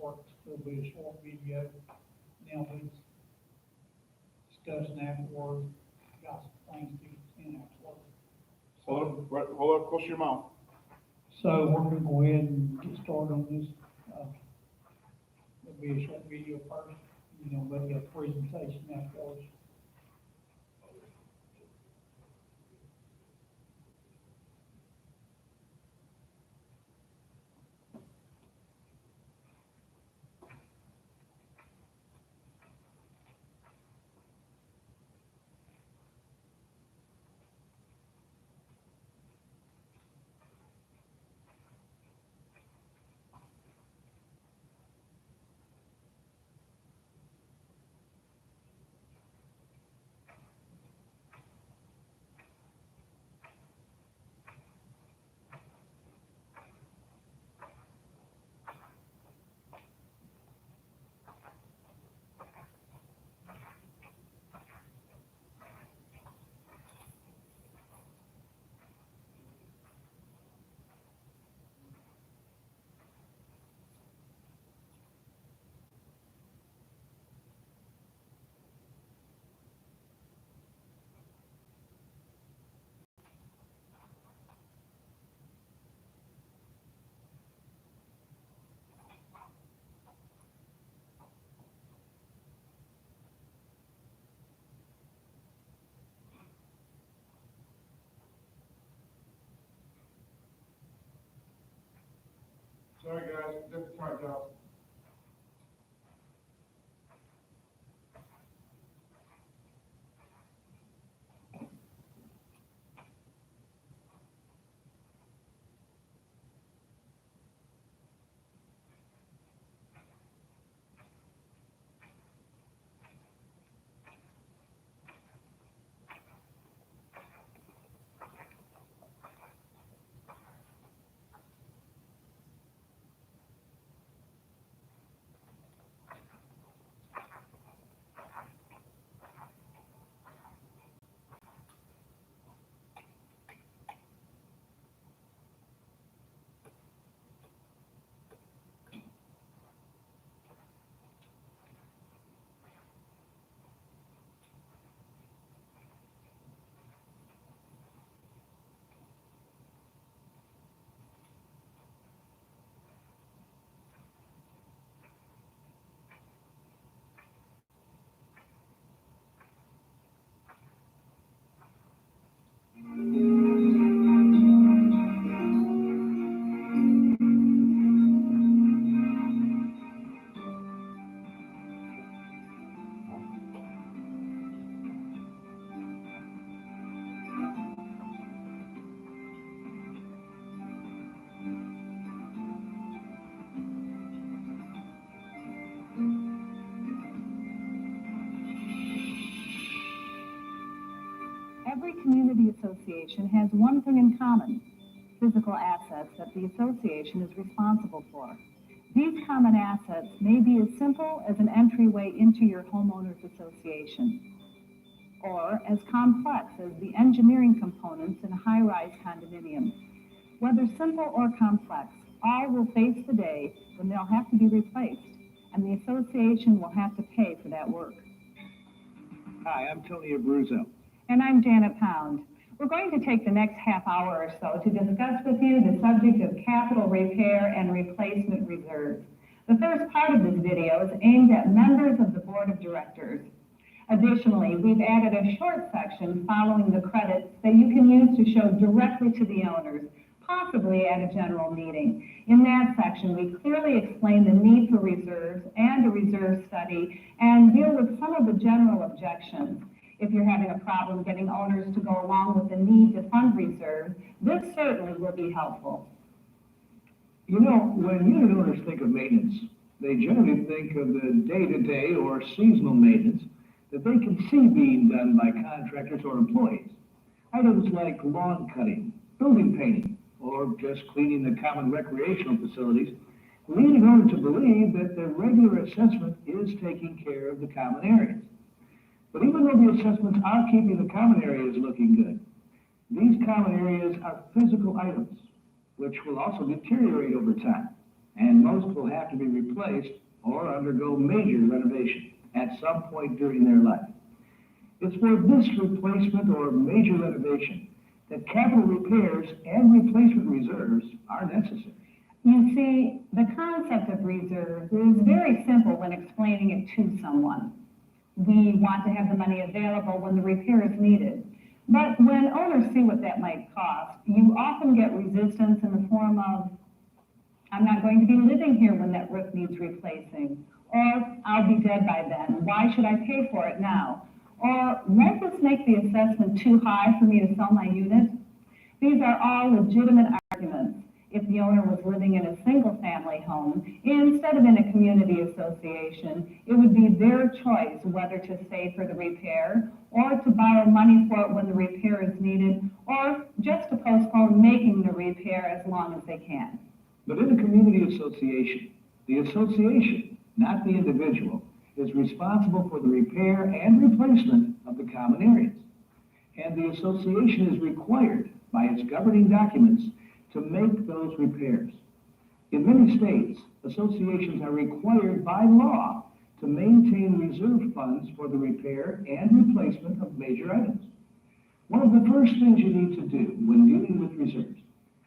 works. There'll be a short video. Now we discussing afterwards, got some things to get in afterwards. Hold up, close to your mouth. So we're gonna go ahead and get started on this. There'll be a short video first, there'll be a presentation afterwards. Sorry guys, different time out. Every community association has one thing in common: physical assets that the association is responsible for. These common assets may be as simple as an entryway into your homeowners association, or as complex as the engineering components in a high-rise condominium. Whether simple or complex, all will face the day when they'll have to be replaced, and the association will have to pay for that work. Hi, I'm Tony Abruzzo. And I'm Janet Pound. We're going to take the next half hour or so to discuss with you the subject of capital repair and replacement reserves. The first part of this video is aimed at members of the board of directors. Additionally, we've added a short section following the credits that you can use to show directly to the owners, possibly at a general meeting. In that section, we clearly explain the need for reserves and a reserve study and deal with some of the general objections. If you're having a problem getting owners to go along with the need to fund reserves, this certainly will be helpful. You know, when unit owners think of maintenance, they generally think of the day-to-day or seasonal maintenance that they can see being done by contractors or employees. Items like lawn cutting, building painting, or just cleaning the common recreational facilities lead an owner to believe that the regular assessment is taking care of the common areas. But even though the assessments are keeping the common areas looking good, these common areas are physical items, which will also deteriorate over time. and most will have to be replaced or undergo major renovation at some point during their life. It's for this replacement or major renovation that capital repairs and replacement reserves are necessary. You see, the concept of reserves is very simple when explaining it to someone. We want to have the money available when the repair is needed. But when owners see what that might cost, you often get resistance in the form of, I'm not going to be living here when that roof needs replacing. Or, I'll be dead by then. Why should I pay for it now? Or, won't this make the assessment too high for me to sell my unit? These are all legitimate arguments. If the owner was living in a single-family home instead of in a community association, it would be their choice whether to save for the repair or to borrow money for it when the repair is needed, or just to postpone making the repair as long as they can. But in a community association, the association, not the individual, is responsible for the repair and replacement of the common areas. And the association is required by its governing documents to make those repairs. In many states, associations are required by law to maintain reserve funds for the repair and replacement of major items. One of the first things you need to do when dealing with reserves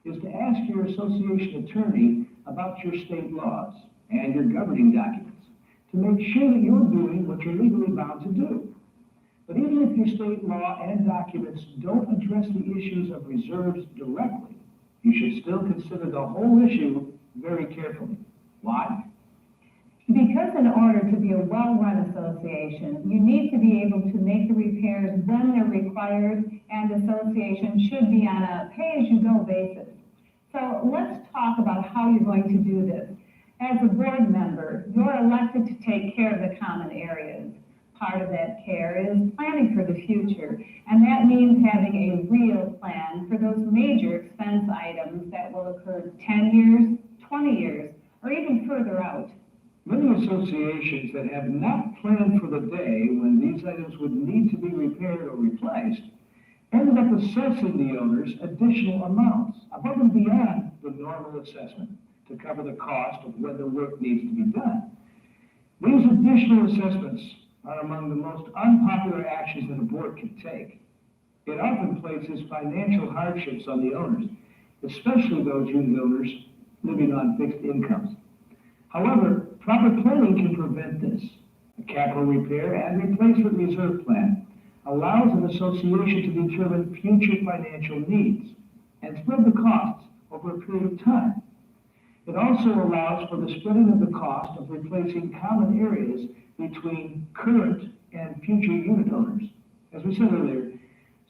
is to ask your association attorney about your state laws and your governing documents to make sure that you're doing what you're legally bound to do. But even if your state law and documents don't address the issues of reserves directly, you should still consider the whole issue very carefully. Why? Because in order to be a well-run association, you need to be able to make the repairs when they're required, and associations should be on a pay-as-you-go basis. So let's talk about how you're going to do this. As a board member, you're elected to take care of the common areas. Part of that care is planning for the future, and that means having a real plan for those major expense items that will occur 10 years, 20 years, or even further out. Many associations that have not planned for the day when these items would need to be repaired or replaced ended up assessing the owners additional amounts above and beyond the normal assessment to cover the cost of when the work needs to be done. These additional assessments are among the most unpopular actions that a board can take. It often places financial hardships on the owners, especially those unit owners living on fixed incomes. However, proper planning can prevent this. A capital repair and replacement reserve plan allows an association to determine future financial needs and spread the costs over a period of time. It also allows for the spreading of the cost of replacing common areas between current and future unit owners. As we said earlier,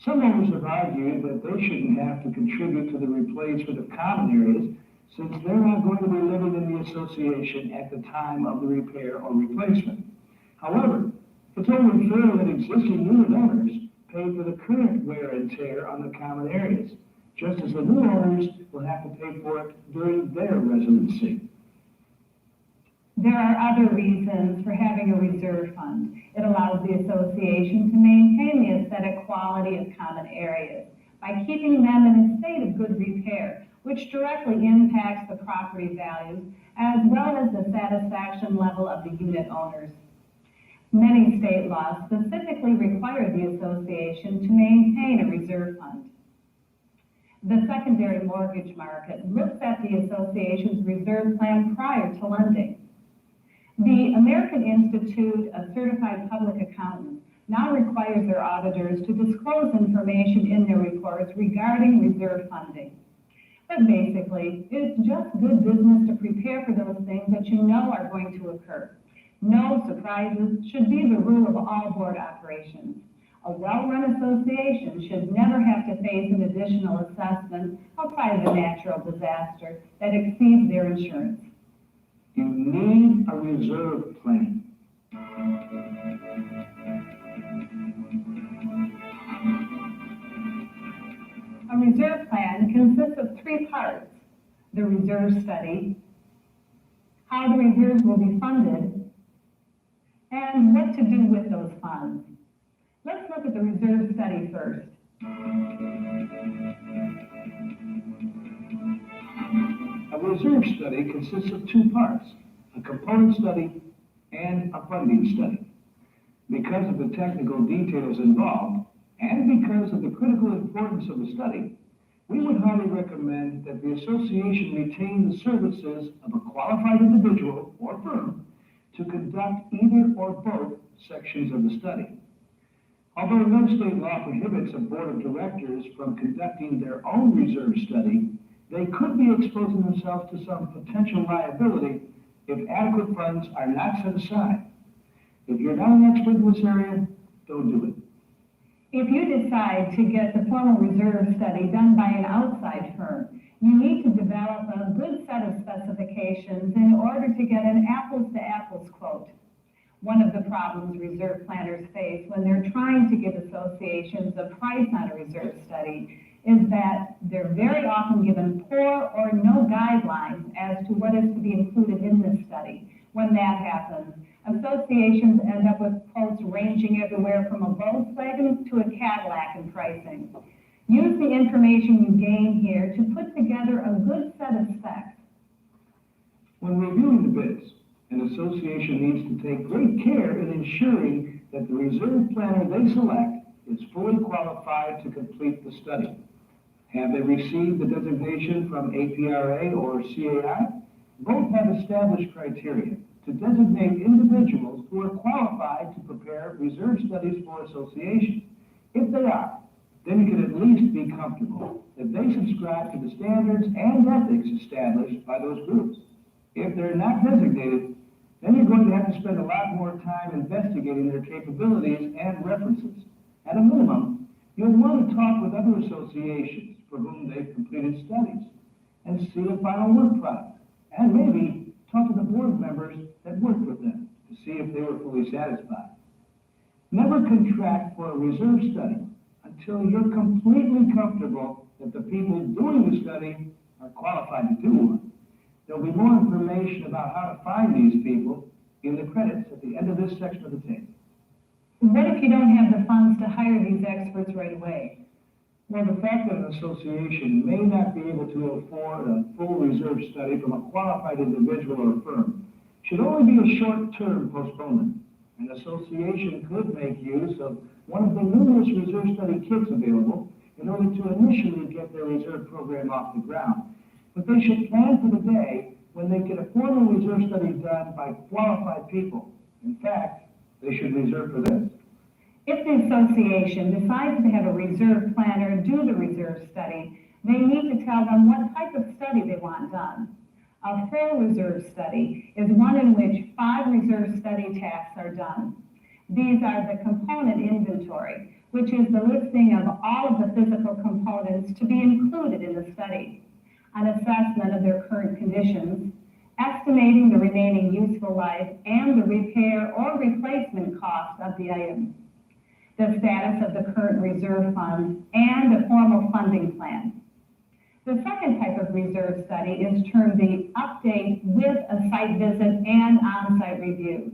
some owners have argued that they shouldn't have to contribute to the replacement of common areas since they're not going to be living in the association at the time of the repair or replacement. However, it's only fair that existing unit owners pay for the current wear and tear on the common areas, just as the new owners will have to pay for it during their residency. There are other reasons for having a reserve fund. It allows the association to maintain the aesthetic quality of common areas by keeping them in a state of good repair, which directly impacts the property values as well as the satisfaction level of the unit owners. Many state laws specifically require the association to maintain a reserve fund. The secondary mortgage market looks at the association's reserve plan prior to lending. The American Institute of Certified Public Accountants now requires their auditors to disclose information in their reports regarding reserve funding. But basically, it's just good business to prepare for those things that you know are going to occur. No surprises should be the rule of all board operations. A well-run association should never have to face an additional assessment outside of a natural disaster that exceeds their insurance. You need a reserve plan. A reserve plan consists of three parts: the reserve study, how the reserves will be funded, and what to do with those funds. Let's look at the reserve study first. A reserve study consists of two parts, a component study and a funding study. Because of the technical details involved, and because of the critical importance of the study, we would highly recommend that the association retain the services of a qualified individual or firm to conduct either or both sections of the study. Although no state law prohibits a board of directors from conducting their own reserve study, they could be exposing themselves to some potential liability if adequate funds are not set aside. If you're not an expert in this area, don't do it. If you decide to get the formal reserve study done by an outside firm, you need to develop a good set of specifications in order to get an apples-to-apples quote. One of the problems reserve planners face when they're trying to give associations a price on a reserve study is that they're very often given poor or no guidelines as to what is to be included in this study. When that happens, associations end up with quotes ranging everywhere from a Volkswagen to a Cadillac in pricing. Use the information you gain here to put together a good set of specs. When reviewing the bids, an association needs to take great care in ensuring that the reserve planner they select is fully qualified to complete the study. Have they received the designation from APRA or CAI? Both have established criteria to designate individuals who are qualified to prepare reserve studies for associations. If they are, then you can at least be comfortable that they subscribe to the standards and ethics established by those groups. If they're not designated, then you're going to have to spend a lot more time investigating their capabilities and references. At a minimum, you'll want to talk with other associations for whom they've completed studies and see a final work product, and maybe talk to the board members that worked with them to see if they were fully satisfied. Never contract for a reserve study until you're completely comfortable that the people doing the study are qualified to do one. There'll be more information about how to find these people in the credits at the end of this section of the tape. What if you don't have the funds to hire these experts right away? Well, the fact that an association may not be able to afford a full reserve study from a qualified individual or firm should only be a short-term postponement. An association could make use of one of the numerous reserve study kits available in order to initially get their reserve program off the ground. But they should plan for the day when they get a formal reserve study done by qualified people. In fact, they should reserve for this. If the association decides to have a reserve planner do the reserve study, they need to tell them what type of study they want done. A full reserve study is one in which 5 reserve study tasks are done. These are the component inventory, which is the listing of all of the physical components to be included in the study, an assessment of their current conditions, estimating the remaining useful life and the repair or replacement cost of the items, the status of the current reserve fund, and a formal funding plan. The second type of reserve study is termed the update with a site visit and on-site review.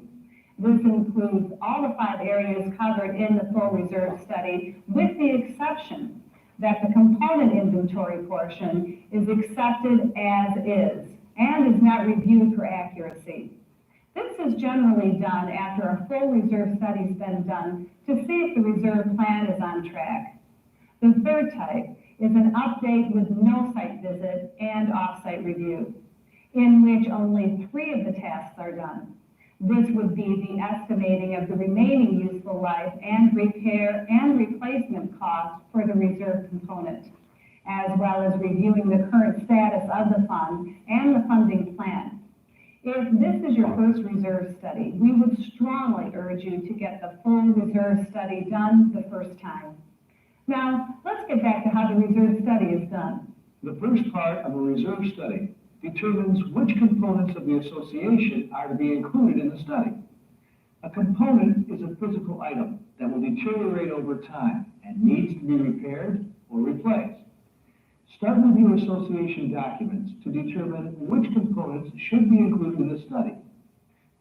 This includes all the 5 areas covered in the full reserve study, with the exception that the component inventory portion is accepted as is and is not reviewed for accuracy. This is generally done after a full reserve study has been done to see if the reserve plan is on track. The third type is an update with no site visit and off-site review, in which only 3 of the tasks are done. This would be the estimating of the remaining useful life and repair and replacement costs for the reserve component, as well as reviewing the current status of the fund and the funding plan. If this is your first reserve study, we would strongly urge you to get the full reserve study done the first time. Now, let's get back to how the reserve study is done. The first part of a reserve study determines which components of the association are to be included in the study. A component is a physical item that will deteriorate over time and needs to be repaired or replaced. Start with your association documents to determine which components should be included in the study.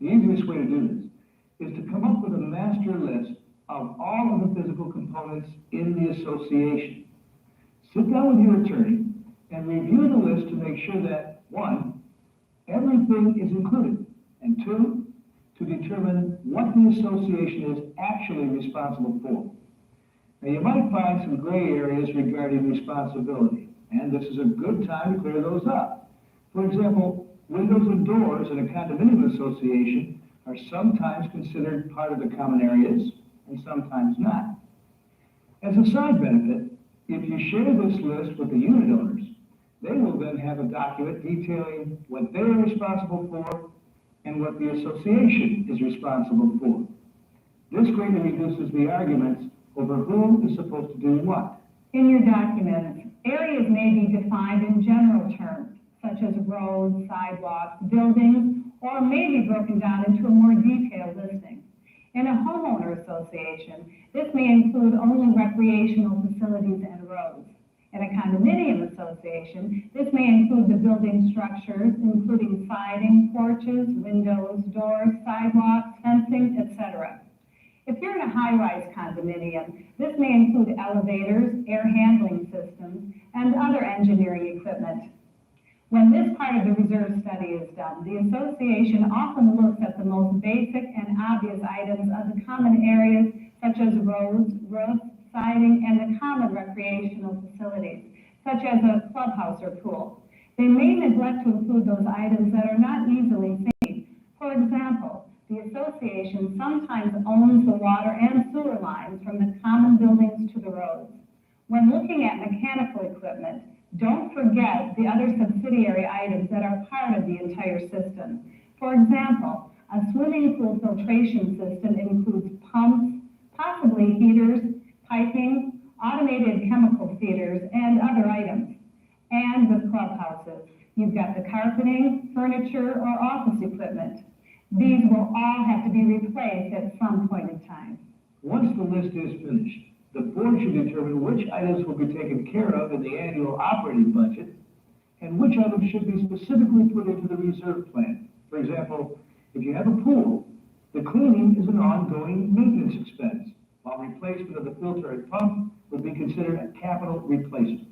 The easiest way to do this is to come up with a master list of all of the physical components in the association. Sit down with your attorney and review the list to make sure that One, everything is included. And two, to determine what the association is actually responsible for. Now, you might find some gray areas regarding responsibility, and this is a good time to clear those up. For example, windows and doors in a condominium association are sometimes considered part of the common areas, and sometimes not. As a side benefit, if you share this list with the unit owners, they will then have a document detailing what they're responsible for and what the association is responsible for. This greatly reduces the arguments over who is supposed to do what. In your documents, areas may be defined in general terms, such as roads, sidewalks, buildings, or may be broken down into a more detailed listing. In a homeowner association, this may include only recreational facilities and roads. In a condominium association, this may include the building structures, including siding, porches, windows, doors, sidewalks, fencing, etc. If you're in a high-rise condominium, this may include elevators, air handling systems, and other engineering equipment. When this part of the reserve study is done, the association often looks at the most basic and obvious items of the common areas, such as roads, roofs, siding, and the common recreational facilities, such as a clubhouse or pool. They may neglect to include those items that are not easily seen. For example, the association sometimes owns the water and sewer lines from the common buildings to the roads. When looking at mechanical equipment, don't forget the other subsidiary items that are part of the entire system. For example, a swimming pool filtration system includes pumps, possibly heaters, piping, automated chemical feeders, and other items. And with clubhouses, you've got the carpeting, furniture, or office equipment. These will all have to be replaced at some point in time. Once the list is finished, the board should determine which items will be taken care of in the annual operating budget and which items should be specifically put into the reserve plan. For example, if you have a pool, the cleaning is an ongoing maintenance expense, while replacement of the filter and pump would be considered a capital replacement.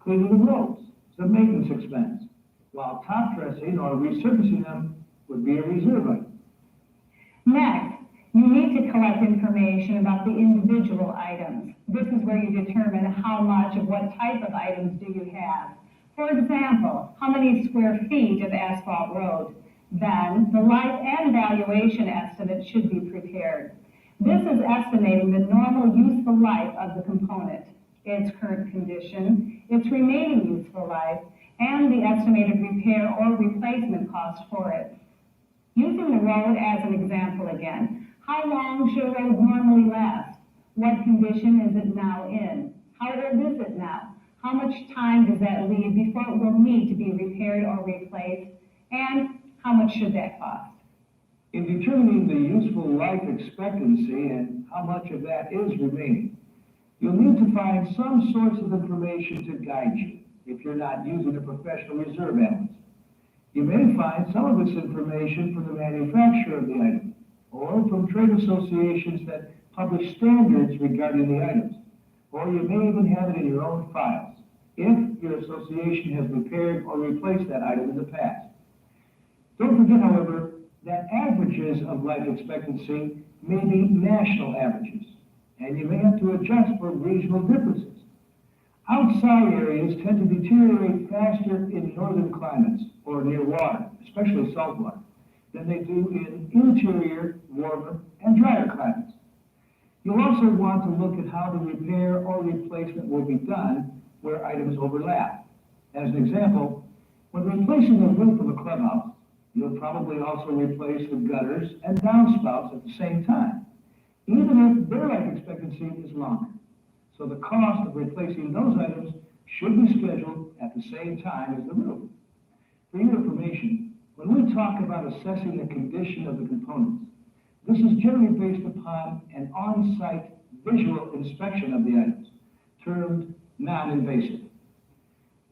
Cleaning the roads is a maintenance expense, while top dressing or resurfacing them would be a reserve item. Next, you need to collect information about the individual items. This is where you determine how much of what type of items do you have. For example, how many square feet of asphalt road? Then, the life and valuation estimate should be prepared. This is estimating the normal useful life of the component, its current condition, its remaining useful life, and the estimated repair or replacement cost for it. Using the road as an example again, how long should a road normally last? What condition is it now in? How old is it now? How much time does that leave before it will need to be repaired or replaced? And how much should that cost? In determining the useful life expectancy and how much of that is remaining, you'll need to find some source of information to guide you if you're not using a professional reserve analyst. You may find some of this information from the manufacturer of the item, or from trade associations that publish standards regarding the items, or you may even have it in your own files, if your association has repaired or replaced that item in the past. Don't forget, however, that averages of life expectancy may be national averages, and you may have to adjust for regional differences. Outside areas tend to deteriorate faster in northern climates or near water, especially saltwater, than they do in interior, warmer, and drier climates. You'll also want to look at how the repair or replacement will be done where items overlap. As an example, when replacing the roof of a clubhouse, you'll probably also replace the gutters and downspouts at the same time, even if their life expectancy is longer. So the cost of replacing those items should be scheduled at the same time as the roof. For your information, when we talk about assessing the condition of the components, this is generally based upon an on-site visual inspection of the items, termed non-invasive.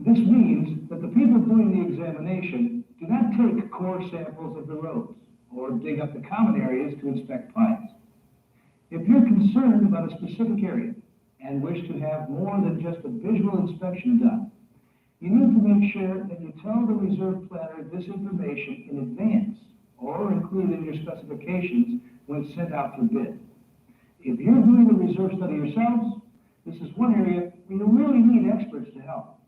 This means that the people doing the examination do not take core samples of the roads or dig up the common areas to inspect pipes. If you're concerned about a specific area and wish to have more than just a visual inspection done, You need to make sure that you tell the reserve planner this information in advance or include in your specifications when it's sent out for bid. If you're doing the reserve study yourselves, this is one area where you really need experts to help.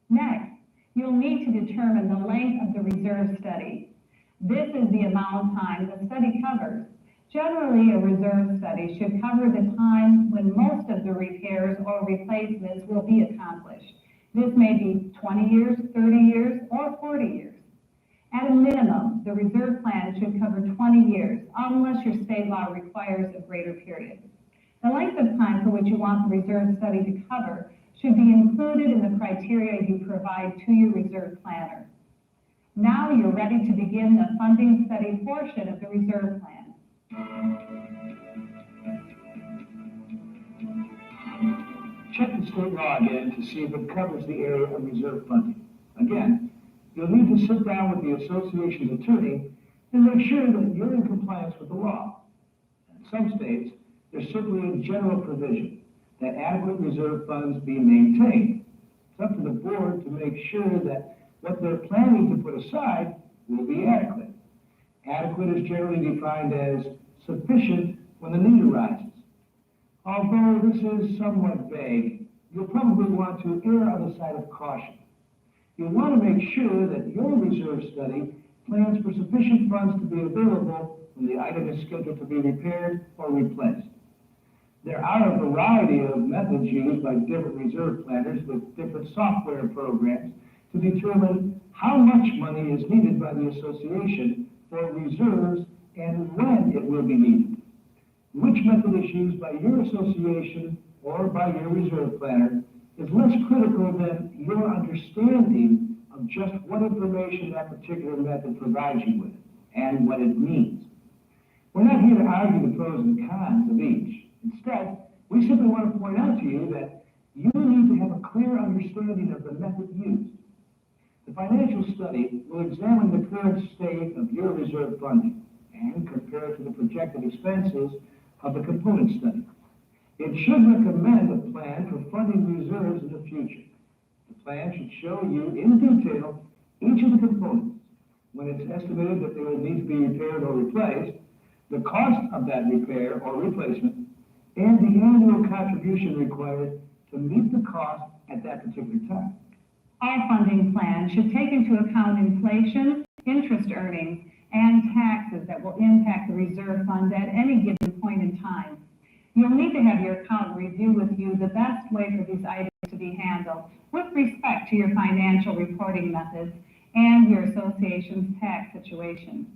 Next, you'll need to determine the length of the reserve study. This is the amount of time the study covers. Generally, a reserve study should cover the time when most of the repairs or replacements will be accomplished. This may be 20 years, 30 years, or 40 years. At a minimum, the reserve plan should cover 20 years, unless your state law requires a greater period. The length of time for which you want the reserve study to cover should be included in the criteria you provide to your reserve planner. Now you're ready to begin the funding study portion of the reserve plan. Check the state law again to see if it covers the area of reserve funding. Again, you'll need to sit down with the association's attorney and make sure that you're in compliance with the law. In some states, there's simply a general provision that adequate reserve funds be maintained. It's up to the board to make sure that what they're planning to put aside will be adequate. Adequate is generally defined as sufficient when the need arises. Although this is somewhat vague, you'll probably want to err on the side of caution. You'll want to make sure that your reserve study plans for sufficient funds to be available when the item is scheduled to be repaired or replaced. There are a variety of methods used by different reserve planners with different software programs to determine how much money is needed by the association for reserves and when it will be needed. Which method is used by your association or by your reserve planner is less critical than your understanding of just what information that particular method provides you with and what it means. We're not here to argue the pros and cons of each. Instead, we simply want to point out to you that you need to have a clear understanding of the method used. The financial study will examine the current state of your reserve funding and compare it to the projected expenses of the component study. It should recommend a plan for funding reserves in the future. The plan should show you in detail each of the components, when it's estimated that they will need to be repaired or replaced, the cost of that repair or replacement, and the annual contribution required to meet the cost at that particular time. All funding plans should take into account inflation, interest earnings, and taxes that will impact the reserve fund at any given point in time. You'll need to have your accountant review with you the best way for these items to be handled with respect to your financial reporting methods and your association's tax situation.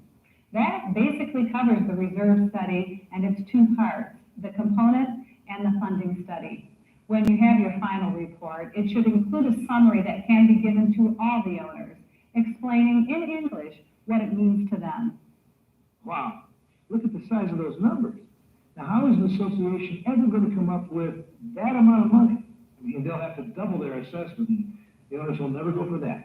That basically covers the reserve study and its two parts, the component and the funding study. When you have your final report, it should include a summary that can be given to all the owners, explaining in English what it means to them. Wow, look at the size of those numbers. Now, how is an association ever going to come up with that amount of money? I mean, they'll have to double their assessment, and the owners will never go for that.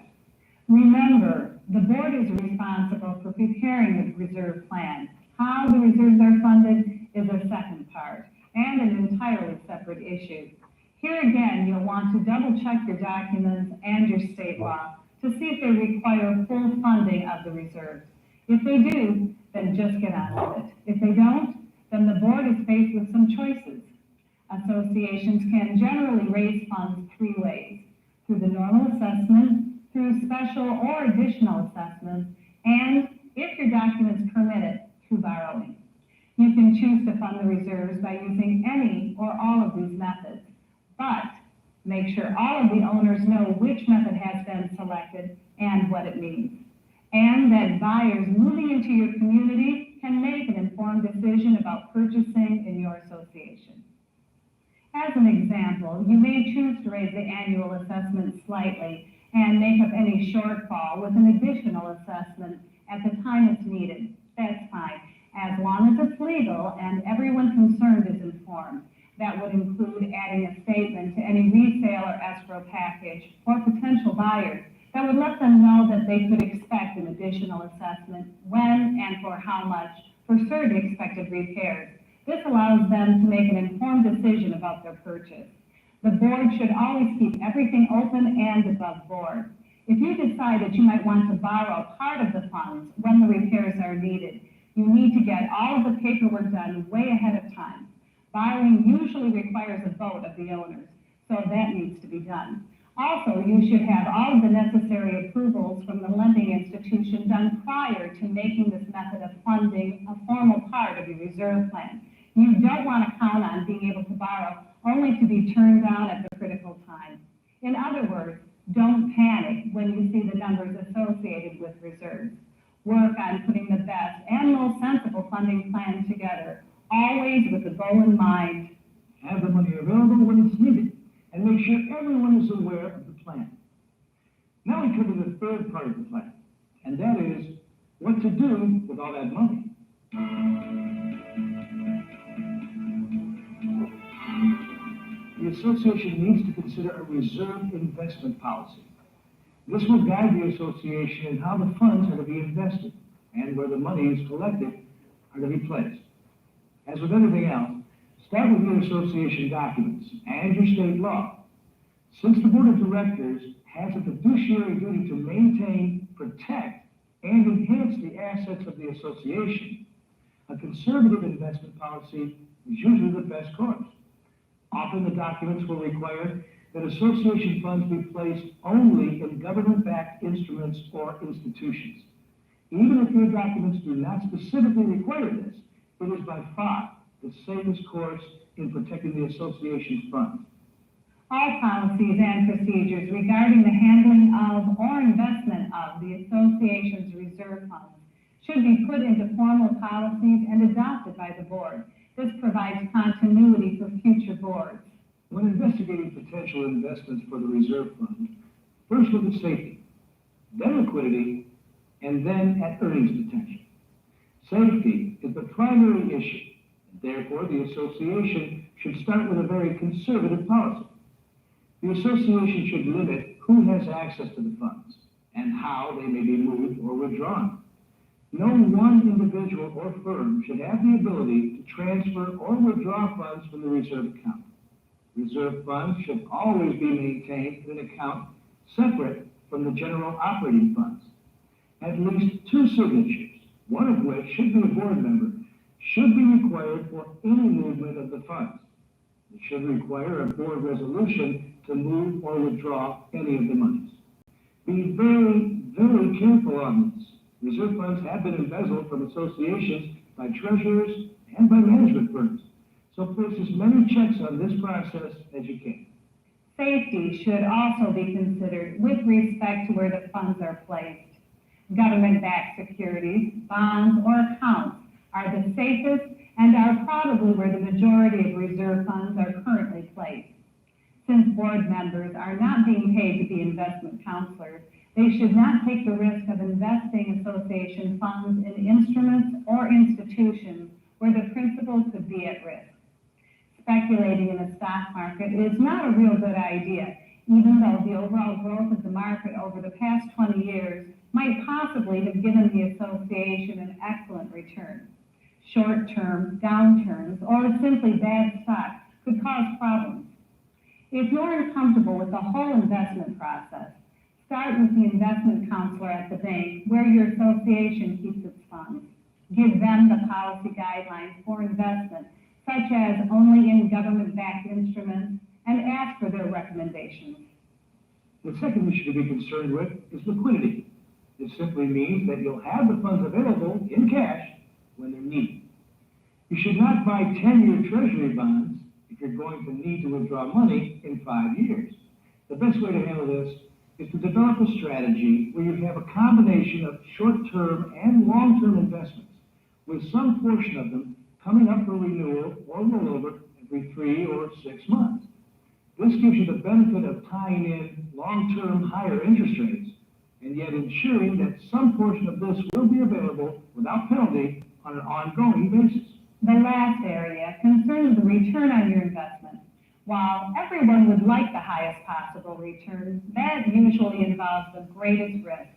Remember, the board is responsible for preparing the reserve plan. How the reserves are funded is a second part, and an entirely separate issue. Here again, you'll want to double check your documents and your state law to see if they require full funding of the reserves. If they do, then just get on with it. If they don't, then the board is faced with some choices. Associations can generally raise funds three ways: through the normal assessment, through special or additional assessments, and, if your documents permit it, through borrowing. You can choose to fund the reserves by using any or all of these methods, but make sure all of the owners know which method has been selected and what it means, and that buyers moving into your community can make an informed decision about purchasing in your association. As an example, you may choose to raise the annual assessment slightly and make up any shortfall with an additional assessment at the time it's needed. That's fine, as long as it's legal and everyone concerned is informed. That would include adding a statement to any resale or escrow package for potential buyers that would let them know that they could expect an additional assessment when and for how much for certain expected repairs. This allows them to make an informed decision about their purchase. The board should always keep everything open and above board. If you decide that you might want to borrow part of the funds when the repairs are needed, you need to get all of the paperwork done way ahead of time. Borrowing usually requires a vote of the owners, so that needs to be done. Also, you should have all of the necessary approvals from the lending institution done prior to making this method of funding a formal part of your reserve plan. You don't want to count on being able to borrow only to be turned down at the critical time. In other words, don't panic when you see the numbers associated with reserves. Work on putting the best and most sensible funding plan together, always with the goal in mind. Have the money available when it's needed, and make sure everyone is aware of the plan. Now we come to the third part of the plan, and that is what to do with all that money. The association needs to consider a reserve investment policy. This will guide the association in how the funds are to be invested and where the money is collected are to be placed. As with everything else, start with your association documents and your state law. Since the board of directors has a fiduciary duty to maintain, protect, and enhance the assets of the association, a conservative investment policy is usually the best course. Often the documents will require that association funds be placed only in government-backed instruments or institutions. Even if your documents do not specifically require this, it is by far the safest course in protecting the association's funds. All policies and procedures regarding the handling of or investment of the association's reserve funds should be put into formal policies and adopted by the board. This provides continuity for future boards. When investigating potential investments for the reserve fund, first look at safety, then liquidity, and then at earnings potential. Safety is the primary issue. Therefore, the association should start with a very conservative policy. The association should limit who has access to the funds and how they may be moved or withdrawn. No one individual or firm should have the ability to transfer or withdraw funds from the reserve account. Reserve funds should always be maintained in an account separate from the general operating funds. At least 2 signatures, one of which should be a board member, should be required for any movement of the funds. It should require a board resolution to move or withdraw any of the monies. Be very, very careful on this. Reserve funds have been embezzled from associations by treasurers and by management firms. So place as many checks on this process as you can. Safety should also be considered with respect to where the funds are placed. Government-backed securities, bonds, or accounts are the safest and are probably where the majority of reserve funds are currently placed. Since board members are not being paid to be investment counselors, they should not take the risk of investing association funds in instruments or institutions where the principal could be at risk. Speculating in the stock market is not a real good idea, even though the overall growth of the market over the past 20 years might possibly have given the association an excellent return. Short-term downturns or simply bad stocks could cause problems. If you're uncomfortable with the whole investment process, start with the investment counselor at the bank where your association keeps its funds. Give them the policy guidelines for investment, such as only in government-backed instruments, and ask for their recommendations. The second issue to be concerned with is liquidity. This simply means that you'll have the funds available in cash when they're needed. You should not buy 10-year treasury bonds if you're going to need to withdraw money in 5 years. The best way to handle this is to develop a strategy where you have a combination of short-term and long-term investments, with some portion of them coming up for renewal or rollover every 3 or 6 months. This gives you the benefit of tying in long-term higher interest rates, and yet ensuring that some portion of this will be available without penalty on an ongoing basis. The last area concerns the return on your investment. While everyone would like the highest possible return, that usually involves the greatest risk.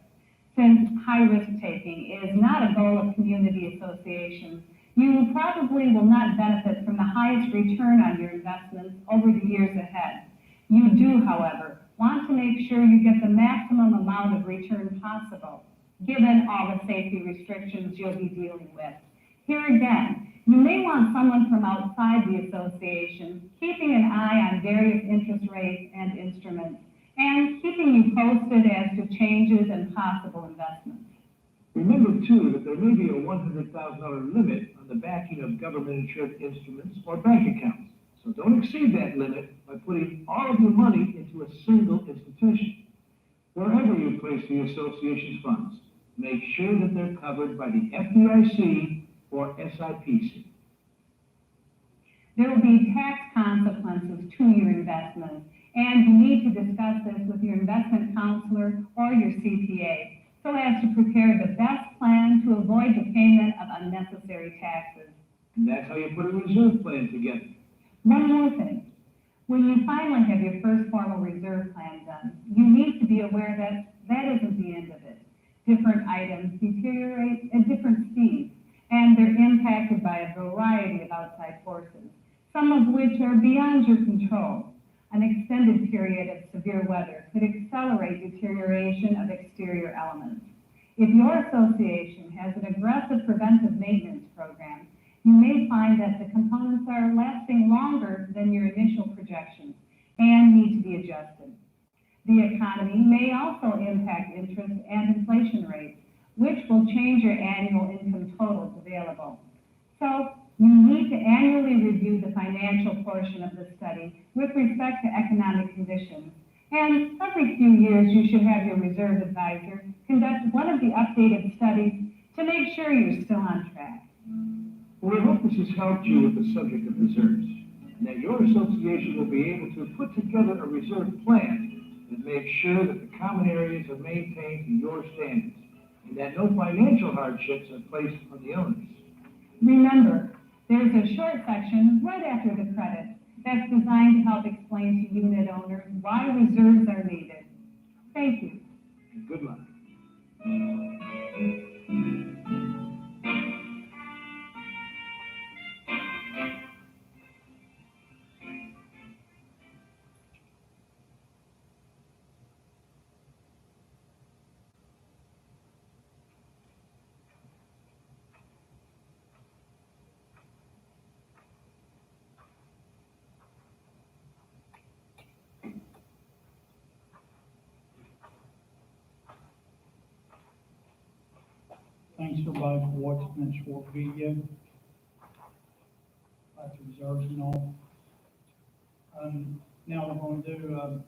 Since high risk-taking is not a goal of community associations, you probably will not benefit from the highest return on your investments over the years ahead. You do, however, want to make sure you get the maximum amount of return possible, given all the safety restrictions you'll be dealing with. Here again, you may want someone from outside the association keeping an eye on various interest rates and instruments, and keeping you posted as to changes and possible investments. Remember, too, that there may be a $100,000 limit on the backing of government-insured instruments or bank accounts. So don't exceed that limit by putting all of your money into a single institution. Wherever you place the association's funds, make sure that they're covered by the FDIC or SIPC. There will be tax consequences to your investments, and you need to discuss this with your investment counselor or your CPA so as to prepare the best plan to avoid the payment of unnecessary taxes. And that's how you put a reserve plan together. One more thing. When you finally have your first formal reserve plan done, you need to be aware that that isn't the end of it. Different items deteriorate at different speeds, and they're impacted by a variety of outside forces, some of which are beyond your control. An extended period of severe weather could accelerate deterioration of exterior elements. If your association has an aggressive preventive maintenance program, you may find that the components are lasting longer than your initial projections and need to be adjusted. The economy may also impact interest and inflation rates, which will change your annual income totals available. So you need to annually review the financial portion of the study with respect to economic conditions. And every few years, you should have your reserve advisor conduct one of the updated studies to make sure you're still on track. Well, we hope this has helped you with the subject of reserves, and that your association will be able to put together a reserve plan that makes sure that the common areas are maintained to your standards, and that no financial hardships are placed on the owners. Remember, there's a short section right after the credits that's designed to help explain to unit owners why reserves are needed. Thank you. And good luck. Thanks everybody for watching that short video about the reserves and all. Now we're going to do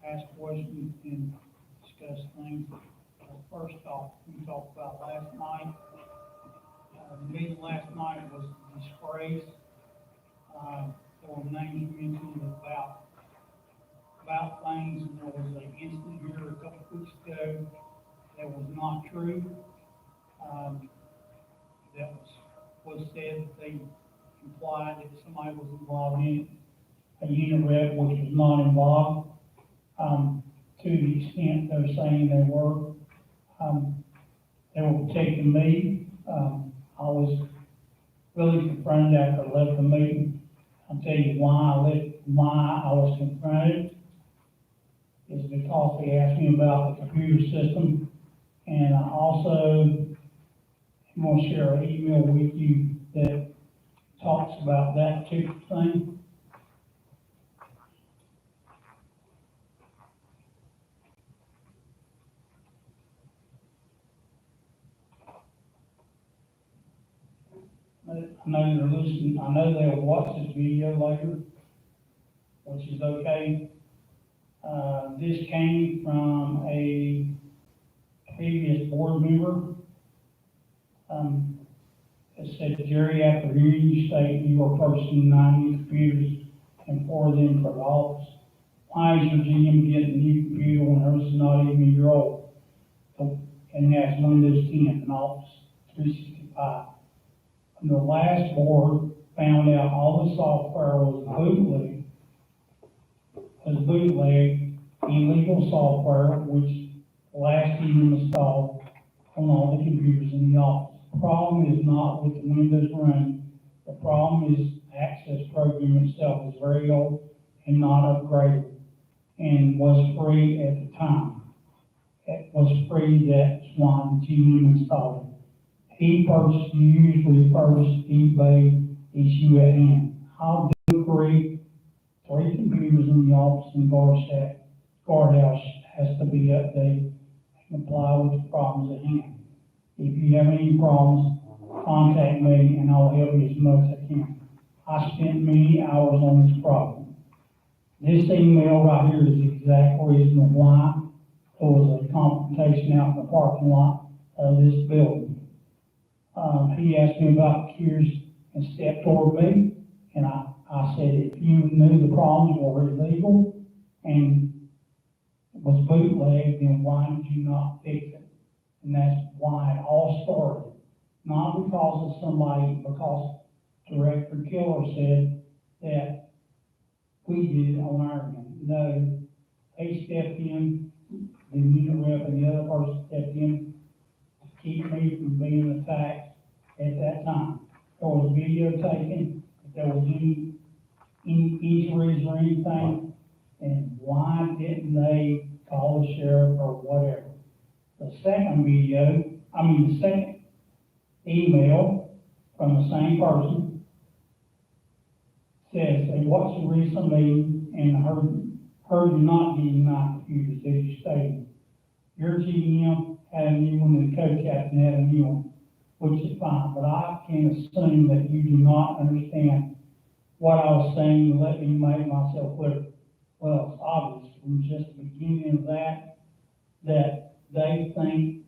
ask questions and discuss things. First off, we talked about last night. The meeting last night was a disgrace. There were names mentioned about things, and there was an incident here a couple of weeks ago that was not true. That was said that they implied that somebody was involved in it, a unit rep which was not involved. To the extent they're saying they were protecting me. I was really confronted after I left the meeting. I'll tell you why I was confronted is because they asked me about the computer system, and I also I'm going to share an email with you that talks about that particular thing. I know they're listening. I know they'll watch this video later, which is okay. This came from a previous board member. It said, Jerry, after hearing you state you are purchasing 9 new computers and 4 of them for the office, why is your GM getting a new computer when hers is not even a year old and has Windows 10 and Office 365? And the last board found out all the software was bootleg, illegal software, which last team installed on all the computers in the office. The problem is not with the Windows running. The problem is Access program itself is very old and not upgraded, and was free at the time. It was free, that's why the GM installed it. He usually first eBay issue at hand. How do create 3 computers in the office and guardhouse has to be updated and comply with the problems at hand. If you have any problems, contact me and I'll help you as much as I can. I spent many hours on this problem. This email right here is the exact reason why there was a confrontation out in the parking lot of this building. He asked me about computers and stepped toward me, and I said, if you knew the problems were illegal and was bootleg, then why did you not fix it? And that's why it all started. Not because of somebody, because Director Killer said that we did it on our end. No, they stepped in, the unit rep and the other person stepped in to keep me from being attacked at that time. There was video taken, if there was any injuries or anything, and why didn't they call the sheriff or whatever? The second email from the same person says, they watched the recent meeting and heard you not getting 9 computers, as you stated. Your GM had a new one and the co-captain had a new one, which is fine, but I can assume that you do not understand what I was saying. Let me make myself clear. Well, it's obvious from just the beginning of that they think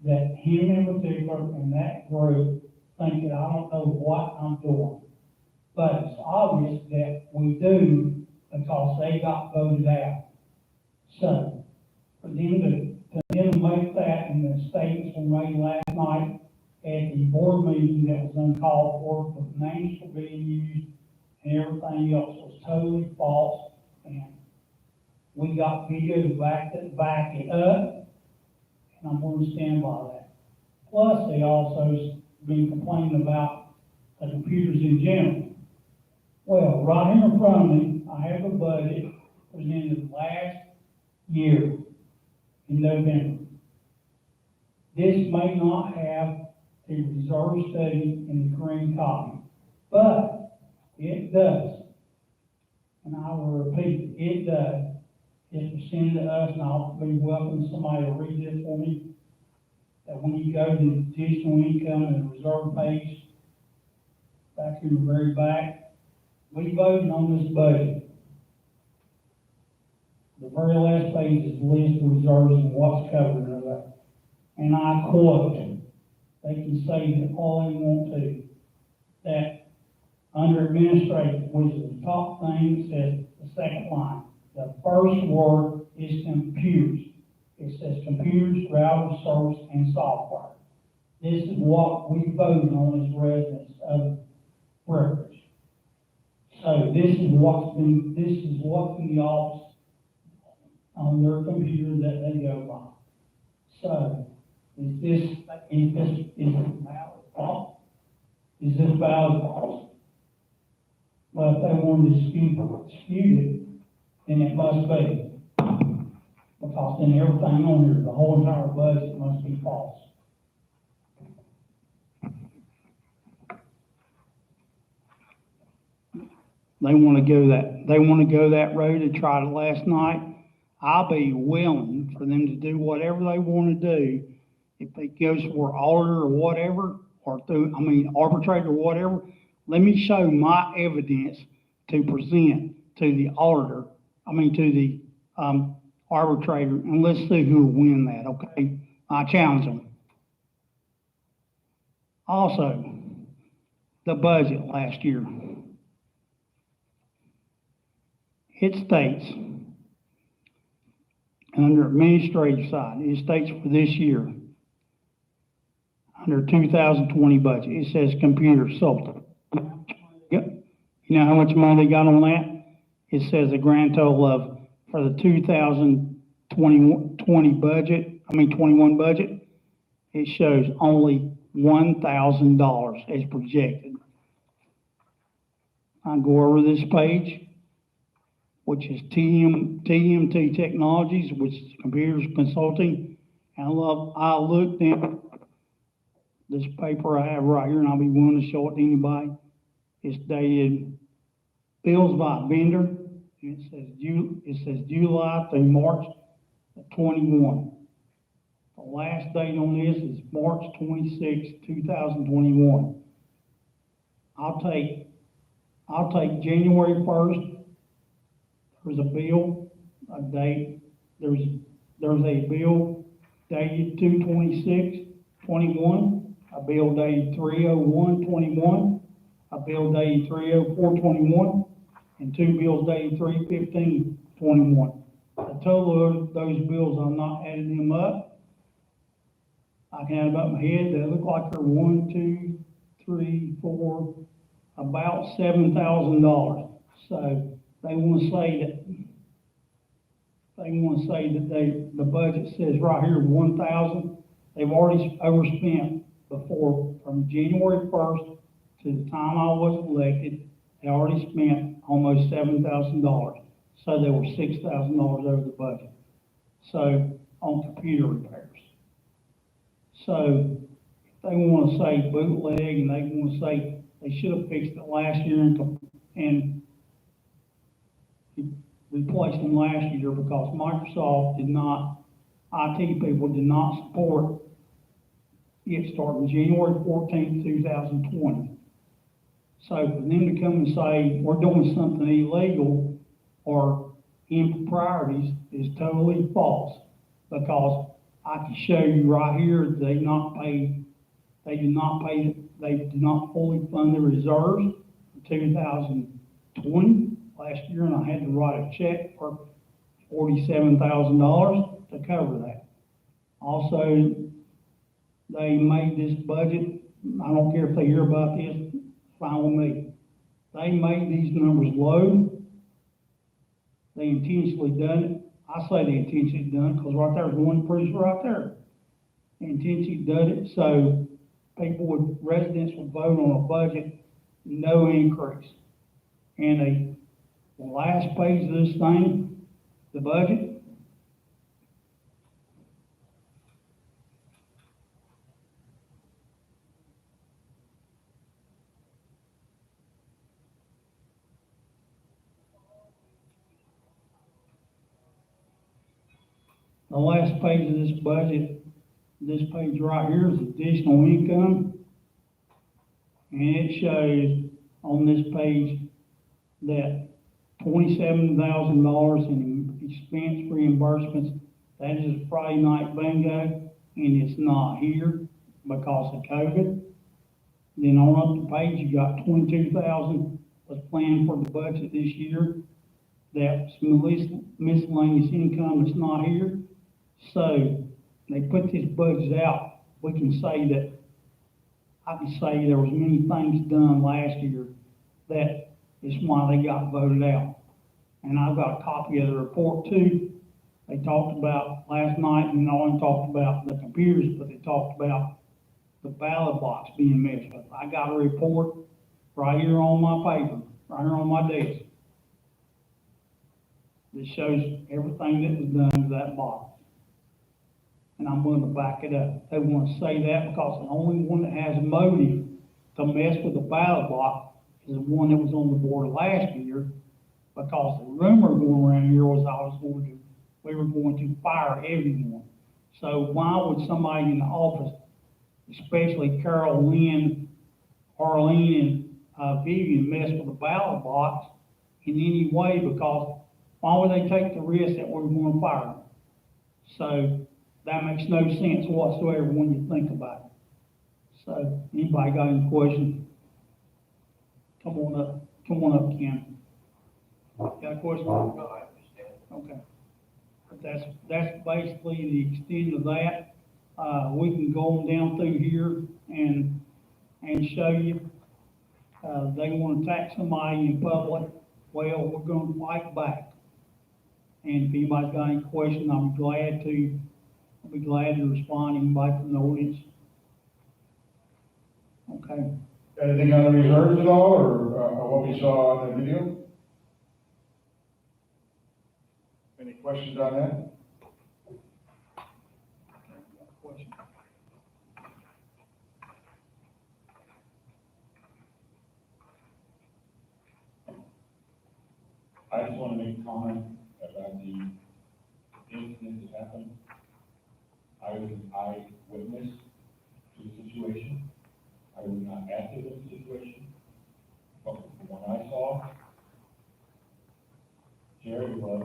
that him in particular and that group think that I don't know what I'm doing. But it's obvious that we do because they got voted out. So, for them to make that, and the statements were made last night at the board meeting that was uncalled for, with names were being used, and everything else was totally false, and we got video to back it up, and I'm going to stand by that. Plus, they also been complaining about the computers in general. Well, right here in front of me, I have a budget presented last year in November. This may not have the reserve study in the green copy, but it does. And I will repeat it does. It's presented to us, and I'll be welcoming somebody to read this for me. That when you go to the additional income and the reserve page, back in the very back, we voted on this budget. The very last page is the list of reserves and what's covered in that. And I quote, they can say that all they want to, that under administrative, which is the top thing, it says the second line. The first word is computers. It says computers, routers, servers, and software. This is what we voted on as residents of Brookridge. So this is what's in the office on their computer that they go by. So is this valid false? Is this valid false? Well, if they want to dispute it, then it must be. Because then everything on here, the whole entire budget must be false. They want to go that road they tried it last night. I'll be willing for them to do whatever they want to do. If it goes for auditor or whatever, or arbitrator or whatever, let me show my evidence to present to the auditor, to the arbitrator, and let's see who will win that, okay? I challenge them. Also, the budget last year. It states, under administrative side, it states for this year, under 2020 budget, it says computer sold. You know how much money they got on that? It says a grand total of, for the 21 budget, it shows only $1,000 as projected. I'll go over this page which is TMT Technologies, which is computers consulting. And I looked at this paper I have right here, and I'll be willing to show it to anybody. It's dated bills by vendor, and it says July through March of 21. The last date on this is March 26, 2021. I'll take January 1st. There's a bill, a date, there's a bill dated 2/26/21, a bill dated 3/01/21, a bill dated 3/04/21, and two bills dated 3/15/21. The total of those bills, I'm not adding them up. I can add them up in my head. They look like they're 1, 2, 3, 4, about $7,000. So they want to say that the budget says right here 1,000. They've already overspent before, from January 1st to the time I was elected. They already spent almost $7,000. So they were $6,000 over the budget. So on computer repairs. So if they want to say bootleg, and they want to say they should have fixed it last year and replaced them last year, because Microsoft IT people did not support it starting January 14th, 2020. So for them to come and say we're doing something illegal or improprieties is totally false, because I can show you right here, they do not fully fund the reserves for 2020 last year, and I had to write a check for $47,000 to cover that. Also, they made this budget, I don't care if they hear about this, fine with me. They made these numbers low. They intentionally done it. I say they intentionally done it because right there's one proof right there. They intentionally done it so residents would vote on a budget, no increase. And the last page of this thing, the budget, the last page of this budget, this page right here is additional income. And it shows on this page that $27,000 in expense reimbursements. That is Friday night bingo, and it's not here because of COVID. Then on up the page, you got $22,000 was planned for the budget this year. That's miscellaneous income that's not here. So they put this budget out. We can say that, I can say there was many things done last year that is why they got voted out. And I've got a copy of the report too. They talked about last night, and not only talked about the computers, but they talked about the ballot box being messed with. I got a report right here on my paper, right here on my desk. This shows everything that was done to that box. And I'm going to back it up. They want to say that because the only one that has a motive to mess with the ballot box is the one that was on the board last year, because the rumor going around here was we were going to fire everyone. So why would somebody in the office, especially Carol, Lynn, Arlene, and Vivian, mess with the ballot box in any way? Because why would they take the risk that we were going to fire them? So that makes no sense whatsoever when you think about it. So, anybody got any questions? Come on up, Ken. Got a question? No, I understand. Okay. But that's basically the extent of that. We can go on down through here and show you. They want to attack somebody in public. Well, we're going to fight back. And if anybody's got any questions, I'll be glad to respond. Anybody from the audience? Okay. Anything on the reserves at all, or what we saw on the video? Questions on that? Question. I just want to make a comment about the incident that happened. I was an eyewitness to the situation. I was not active in the situation, but from what I saw, Jerry was,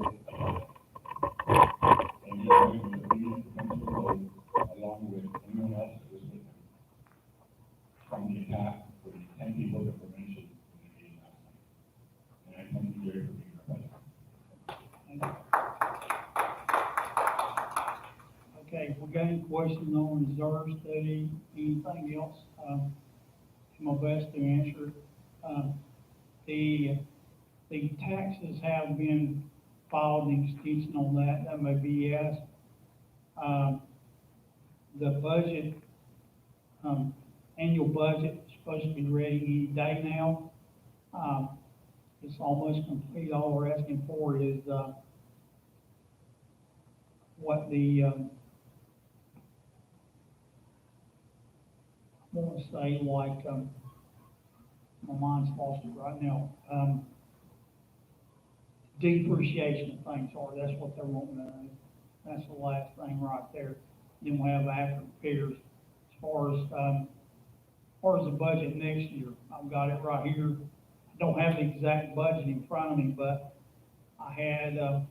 and he was leading into the road along with anyone else that was with him from the attack for the 10 people that were mentioned in the meeting last night. And I thank you, Jerry, for being present. Okay, we got any questions on reserve study, anything else? Do my best to answer. The taxes have been filed, an extension on that may be yes. The budget, annual budget is supposed to be ready any day now. It's almost complete. All we're asking for is, what the, I want to say, like, my mind's lost it right now. Depreciation of things are, that's what they're wanting to know. That's the last thing right there. Then we'll have accurate figures as far as the budget next year. I've got it right here. I don't have the exact budget in front of me, but I had, I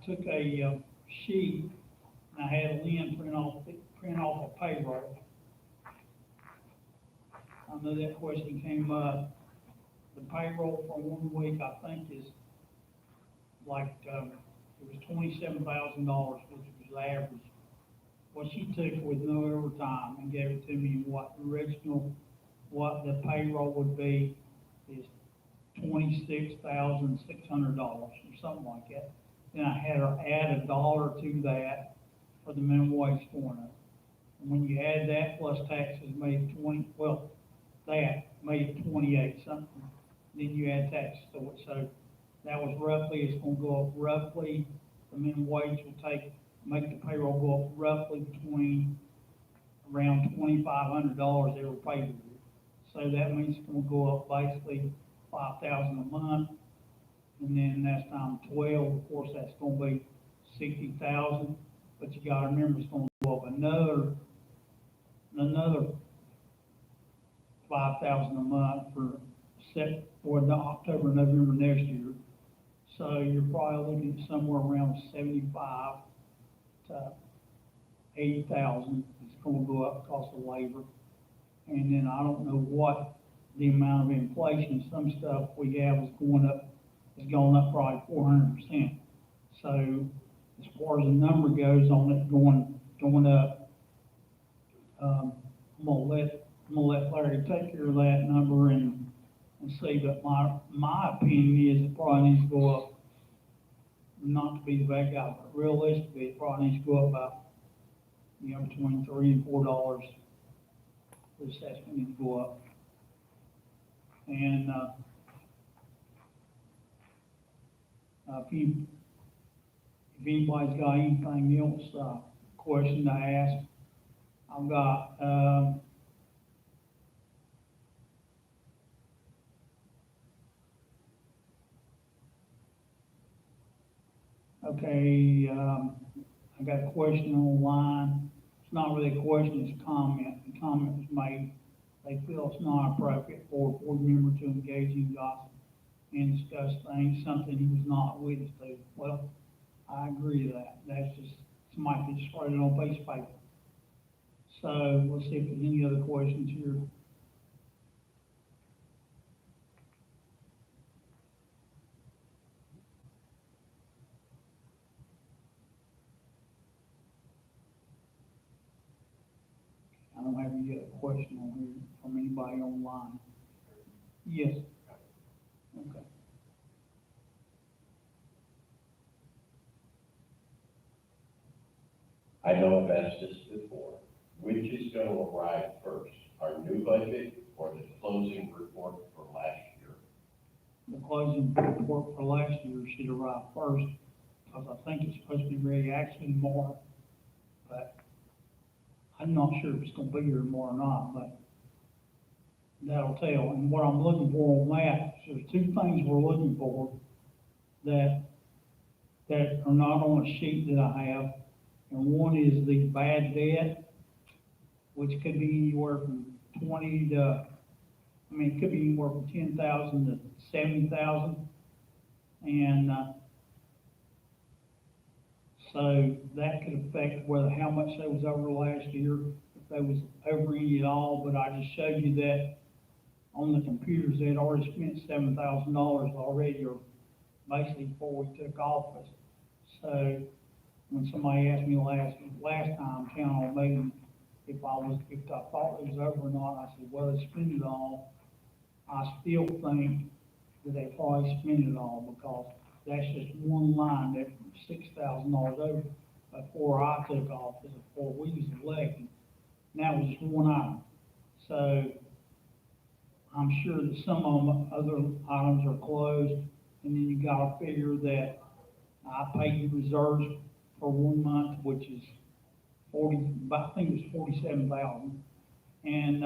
took a sheet and I had Lynn print off a payroll. I know that question came up. The payroll for 1 week, I think, is like, it was $27,000, which was average. What she took with no overtime and gave it to me, what the payroll would be is $26,600 or something like that. Then I had her add $1 to that for the minimum wage going up. And when you add that plus taxes made that made 28 something. Then you add taxes to it. So that was roughly, it's gonna go up roughly, the minimum wage will make the payroll go up roughly between around $2,500 every pay period. So that means it's gonna go up basically $5,000 a month. And then that's times 12, of course, that's gonna be $60,000. But you gotta remember, it's gonna go up another $5,000 a month for the October, November next year. So you're probably looking at somewhere around 75 to 80,000. It's gonna go up because of labor. And then I don't know what the amount of inflation, some stuff we have is gone up probably 400%. So as far as the number goes on it going up, I'm gonna let Larry take care of that number and see, but my opinion is it probably needs to go up, not to be the bad guy, but realistically, it probably needs to go up about, between $3 and $4. The assessment needs to go up. And, if anybody's got anything else, question to ask, I've got, okay, I got a question online. It's not really a question, it's a comment. The comment was made, they feel it's not appropriate for a board member to engage in gossip and discuss things, something he was not witness to. Well, I agree to that. That's just, somebody could just write it on a piece of paper. So let's see if there's any other questions here. I don't have any other question on here from anybody online. Yes. Okay. I know I've asked this before. Which is going to arrive first, our new budget or the closing report for last year? The closing wasn't report for last year should arrive first, because I think it's supposed to be ready actually tomorrow. But I'm not sure if it's gonna be here tomorrow or not, but that'll tell. And what I'm looking for on that, so there's two things we're looking for that are not on a sheet that I have. And one is the bad debt, which could be anywhere from 20 to, it could be anywhere from 10,000 to 70,000. And, so that could affect whether, how much they was over last year, if they was over any at all. But I just showed you that on the computers, they had already spent $7,000 already, or basically before we took office. So when somebody asked me last time, town hall meeting, if I thought it was over or not, I said, well, they spent it all. I still think that they probably spent it all, because that's just one line that's $6,000 over before I took office, before we was elected. And that was just one item. So I'm sure that some of them, other items are closed, and then you gotta figure that I paid the reserves for 1 month, which is I think it was 47,000. And,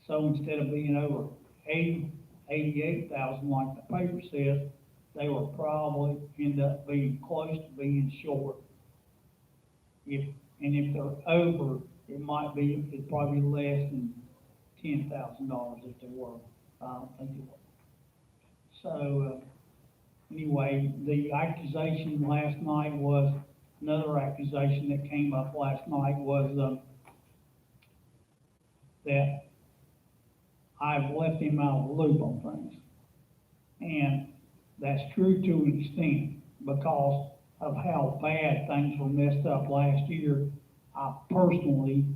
so instead of being over 88,000 like the paper says, they will probably end up being close to being short. If they're over, it'd probably be less than $10,000 if they were. I don't think it was. So, anyway, the accusation last night was, another accusation that came up last night was, that I've left him out of the loop on things. And that's true to an extent, because of how bad things were messed up last year. I personally,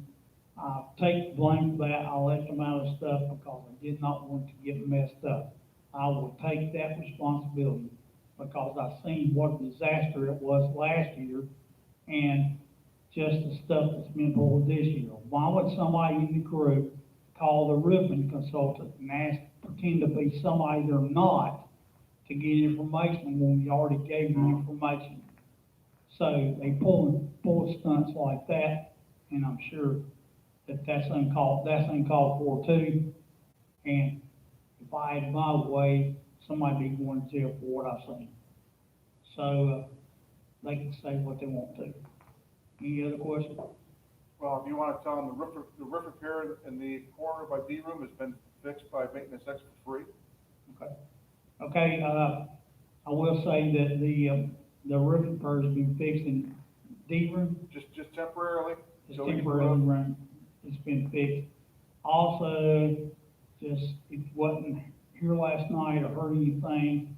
take the blame for that. I left them out of stuff because I did not want to get messed up. I will take that responsibility, because I've seen what a disaster it was last year, and just the stuff that's been pulled this year. Why would somebody in the group call the roofing consultant and pretend to be somebody they're not to get information when we already gave them information? So they pull stunts like that, and I'm sure that's uncalled for too. And if I had my way, somebody'd be going to jail for what I've seen. So, they can say what they want to. Any other questions? Well, if you want to tell them, the roof repair in the corner by D room has been fixed by Maintenance X for free. Okay, I will say that the roof repair has been fixed in D room. Just temporarily? It's So we can temporarily run- run, it's been fixed. Also, just, it wasn't here last night or heard anything,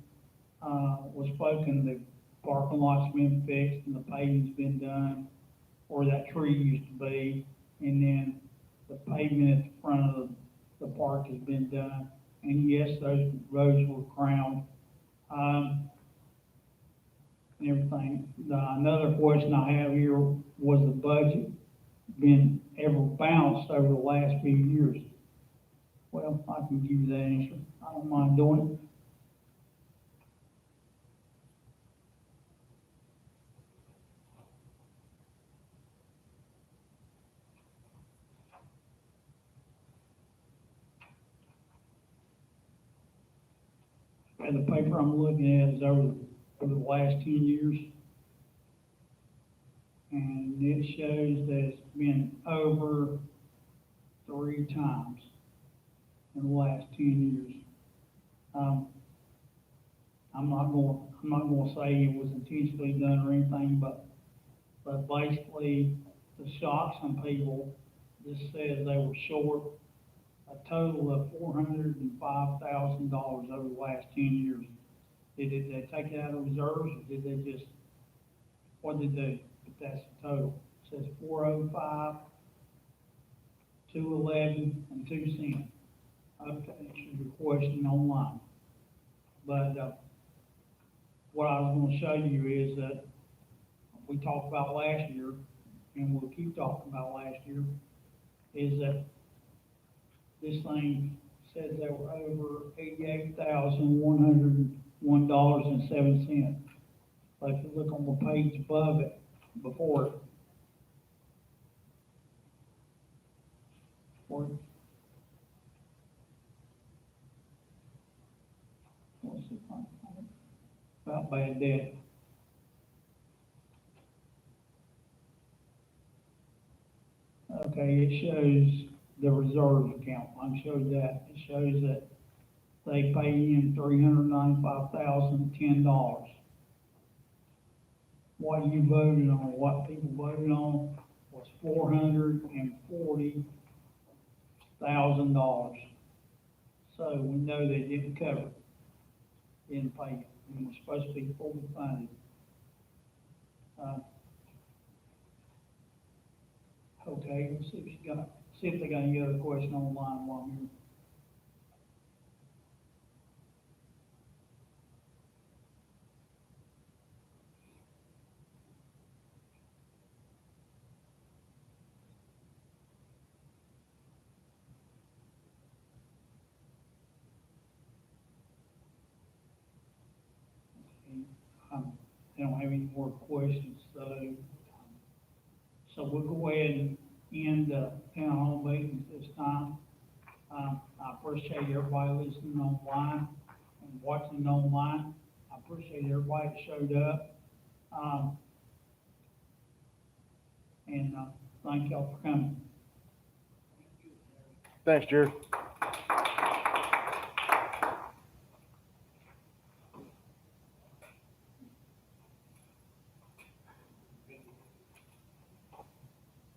was spoken, the parking lot's been fixed and the paving's been done, where that tree used to be, and then the pavement at the front of the park has been done. And yes, those roads were crowned, and everything. Another question I have here, was the budget been ever balanced over the last few years? Well, I can give you that answer. I don't mind doing it. And the paper I'm looking at is over the last 10 years. And it shows that it's been over 3 times in the last 10 years. I'm not gonna say it was intentionally done or anything, but basically, to shock some people, this says they were short a total of $405,000 over the last 10 years. Did they take it out of reserves, or did they just, what did they do? But that's the total. It says 405, 211, and 2 cents. Okay, it should be questioned online. But, what I was gonna show you is that we talked about last year, and we'll keep talking about last year, is that this thing says they were over $88,101.07. But if you look on the page above it, before it, what's it about bad debt? Okay, it shows the reserve account, mine shows that, it shows that they pay in $395,010. What you voted on, what people voted on was $440,000. So we know they didn't cover it, didn't pay it, and it was supposed to be fully funded. Okay, let's see if they got any other question online while I'm here. They don't have any more questions, so we'll go ahead and end the town hall meeting this time. I appreciate everybody listening online and watching online. I appreciate everybody that showed up. And thank y'all for coming. Thanks, Jared.